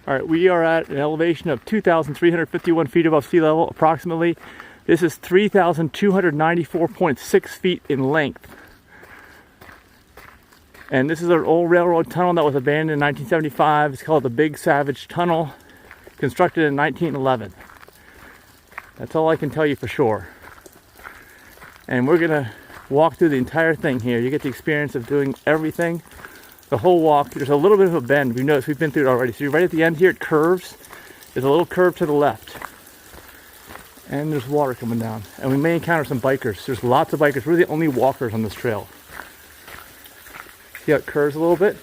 All right, we are at an elevation of 2,351 feet above sea level, approximately. This is 3,294.6 feet in length. And this is an old railroad tunnel that was abandoned in 1975. It's called the Big Savage Tunnel, constructed in 1911. That's all I can tell you for sure. And we're gonna walk through the entire thing here. You get the experience of doing everything. The whole walk, there's a little bit of a bend. We've noticed, we've been through it already. So you're right at the end here, it curves. There's a little curve to the left. And there's water coming down. And we may encounter some bikers. There's lots of bikers. We're the only walkers on this trail. See how it curves a little bit?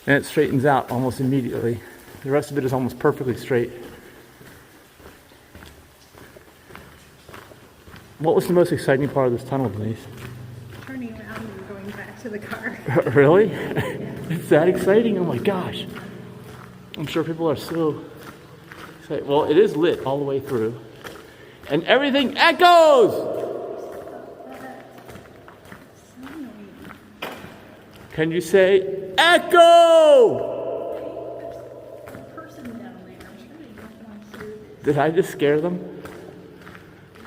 And it straightens out almost immediately. The rest of it is almost perfectly straight. What was the most exciting part of this tunnel, Denise? Turning around and going back to the car. Really? It's that exciting? Oh my gosh. I'm sure people are so excited. Well, it is lit all the way through. And everything echoes! Can you say, echo? There's a person down there. I'm sure they don't want to hear this. Did I just scare them?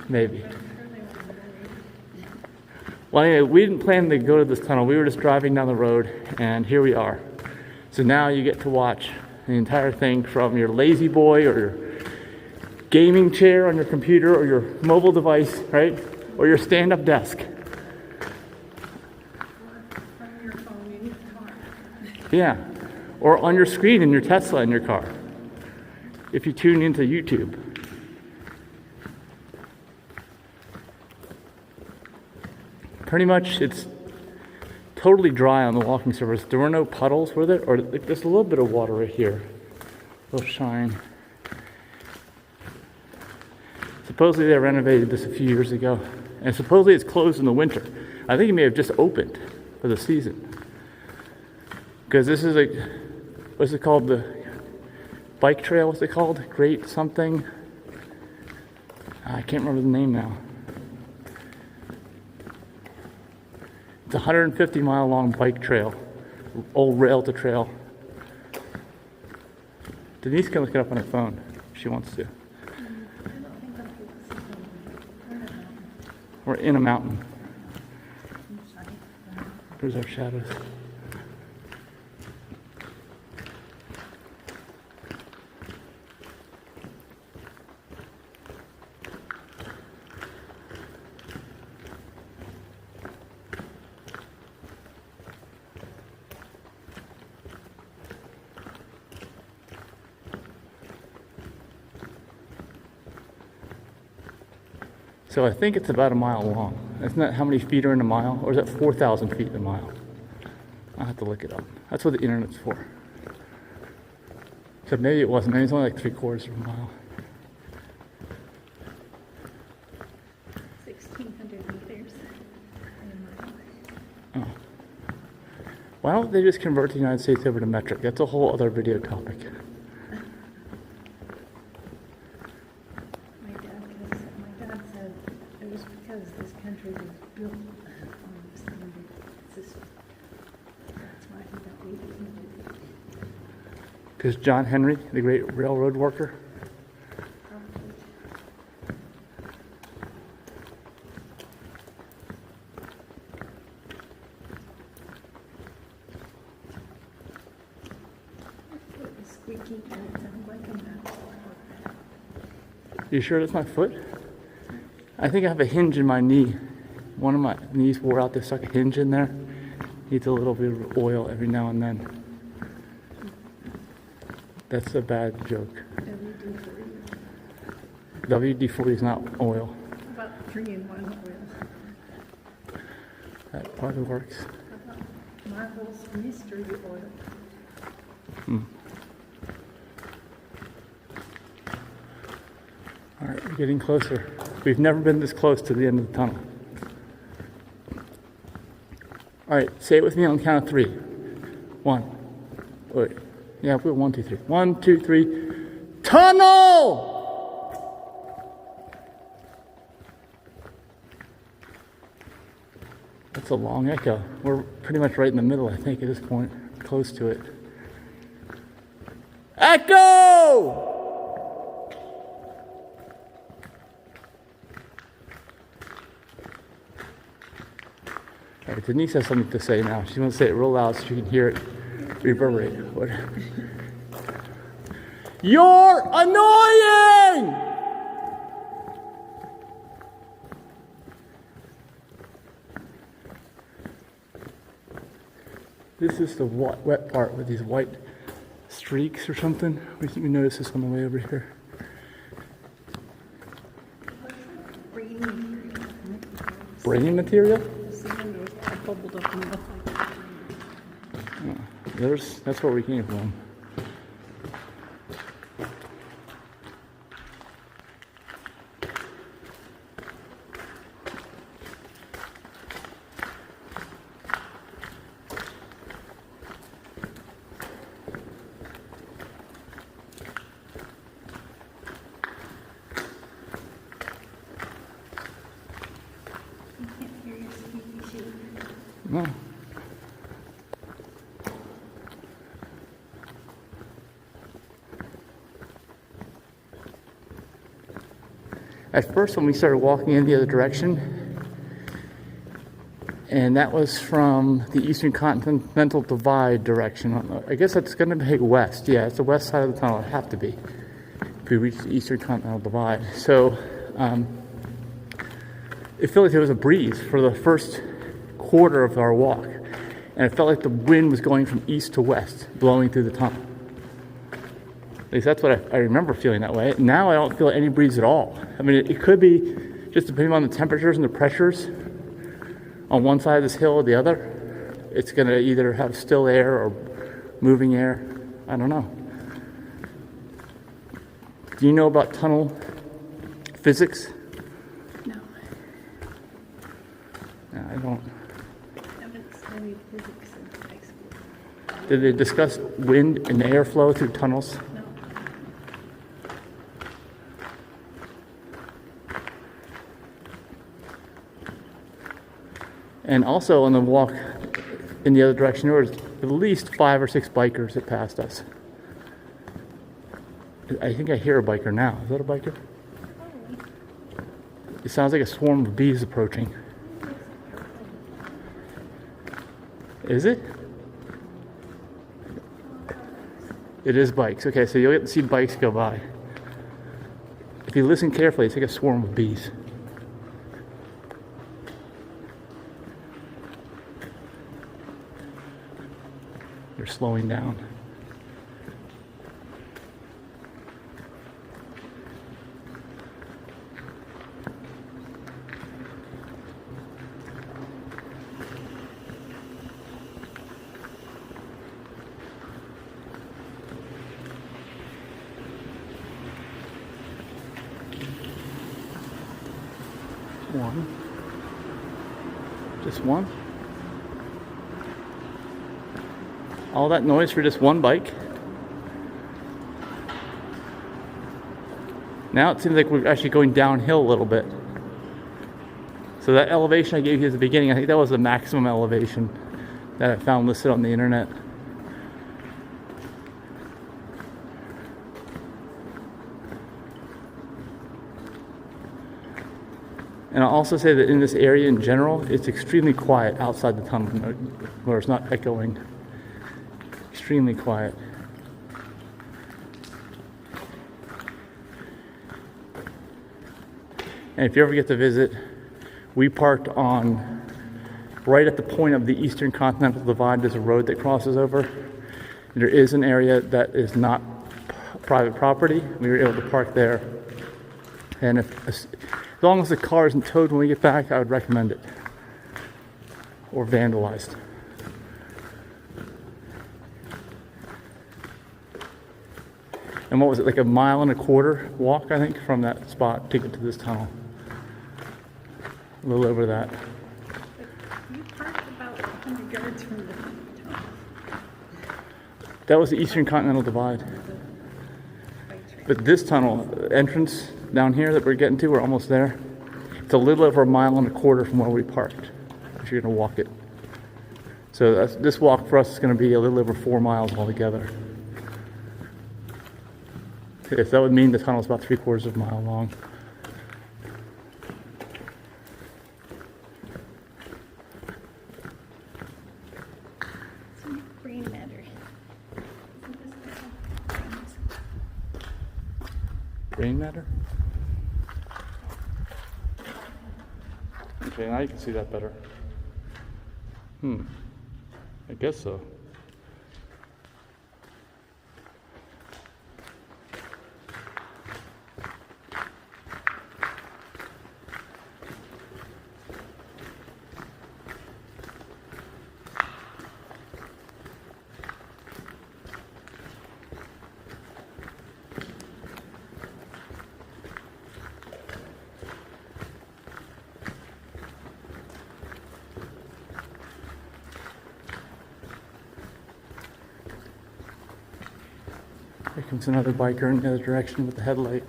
Maybe. Well, anyway, we didn't plan to go to this tunnel. We were just driving down the road, and here we are. So now you get to watch the entire thing from your lazy boy or your gaming chair on your computer or your mobile device, right? Or your stand-up desk. From your phone in your car. Yeah. Or on your screen in your Tesla in your car. If you tune into YouTube. Pretty much, it's totally dry on the walking surface. There were no puddles, were there? Or there's a little bit of water right here. A little shine. Supposedly they renovated this a few years ago. And supposedly it's closed in the winter. I think it may have just opened for the season. Because this is what's it called? The bike trail, what's it called? Great something. I can't remember the name now. It's a 150-mile long bike trail, old rail to trail. Denise can look it up on her phone if she wants to. We're in a mountain. There's our shadows. So I think it's about a mile long. Isn't that how many feet are in a mile? Or is that 4,000 feet in a mile? I'll have to look it up. That's what the internet's for. So maybe it wasn't. Maybe it's only like 3/4 of a mile. 1,600 meters in a mile. Oh. Why don't they just convert the United States over to metric? That's a whole other video topic. My dad said it was because this country was built on the standard system. That's why he got we didn't do it. Because John Henry, the great railroad worker. It was squeaky and it sounded like a mouse. You sure that's my foot? I think I have a hinge in my knee. One of my knees wore out. They stuck a hinge in there. Needs a little bit of oil every now and then. That's a bad joke. WD-40 is not oil. About 3-in-1 oil. That probably works. About Marvel's mystery oil. All right, we're getting closer. We've never been this close to the end of the tunnel. All right, say it with me on the count of 3. 1. Wait. Yeah, we're 1, 2, 3. 1, 2, 3. Tunnel! That's a long echo. We're pretty much right in the middle, I think, at this point. Close to it. Echo! All right, Denise has something to say now. She wants to say it real loud so you can hear it reverberate. What? You're annoying! This is the wet part with these white streaks or something. We think we noticed this on the way over here. Brain material? Oh, that's where we came from. No. At first, when we started walking in the other direction, and that was from the Eastern Continental Divide direction. I guess that's going to be west. Yeah, it's the west side of the tunnel. It'd have to be if we reach the Eastern Continental Divide. So it felt like there was a breeze for the first quarter of our walk, and it felt like the wind was going from east to west, blowing through the tunnel. At least that's what I remember feeling that way. Now I don't feel any breeze at all. I mean, it could be just depending on the temperatures and the pressures on one side of this hill or the other. It's going to either have still air or moving air. I don't know. Do you know about tunnel physics? No. No, I don't. I haven't studied physics since high school. Did they discuss wind and airflow through tunnels? No. And also on the walk in the other direction, there was at least 5 or 6 bikers that passed us. I think I hear a biker now. Is that a biker? It sounds like a swarm of bees approaching. Is it? It is bikes. Okay, so you'll get to see bikes go by. If you listen carefully, it's like a swarm of bees. They're slowing down. One. Just one. All that noise for just one bike. Now it seems like we're actually going downhill a little bit. So that elevation I gave you at the beginning, I think that was the maximum elevation that I found listed on the internet. And I'll also say that in this area in general, it's extremely quiet outside the tunnel, where it's not echoing. Extremely quiet. And if you ever get to visit, we parked on right at the point of the Eastern Continental Divide. There's a road that crosses over. There is an area that is not private property. We were able to park there. And as long as the car isn't towed when we get back, I would recommend it. Or vandalized. And what was it, like 1.25 miles walk, I think, from that spot to get to this tunnel. A little over that. You parked about 100 yards from the tunnel. That was the Eastern Continental Divide. But this tunnel entrance down here that we're getting to, we're almost there. It's a little over 1.25 miles from where we parked, if you're going to walk it. So this walk for us is going to be a little over 4 miles altogether. Yes, that would mean the tunnel is about 3/4 of a mile long. Some brain matter. Isn't this the Brain matter? Okay, now you can see that better. I guess so. Here comes another biker in the other direction with the headlight.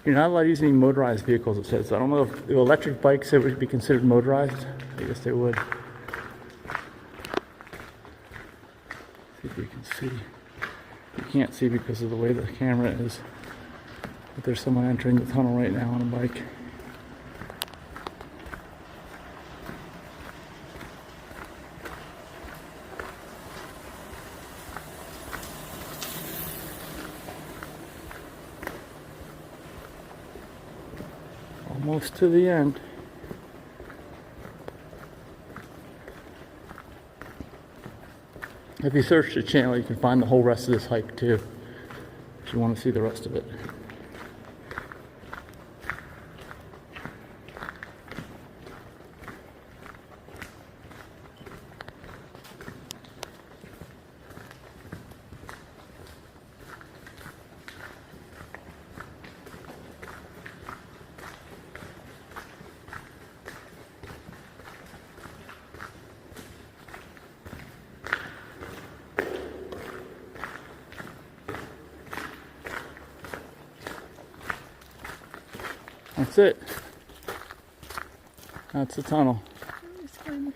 You're not allowed to use any motorized vehicles, it says. I don't know if electric bikes would be considered motorized. I guess they would. See if you can see. You can't see because of the way the camera is. But there's someone entering the tunnel right now on a bike. Almost to the end. If you search the channel, you can find the whole rest of this hike too, if you want to see the rest of it. That's it. That's the tunnel. It's fun.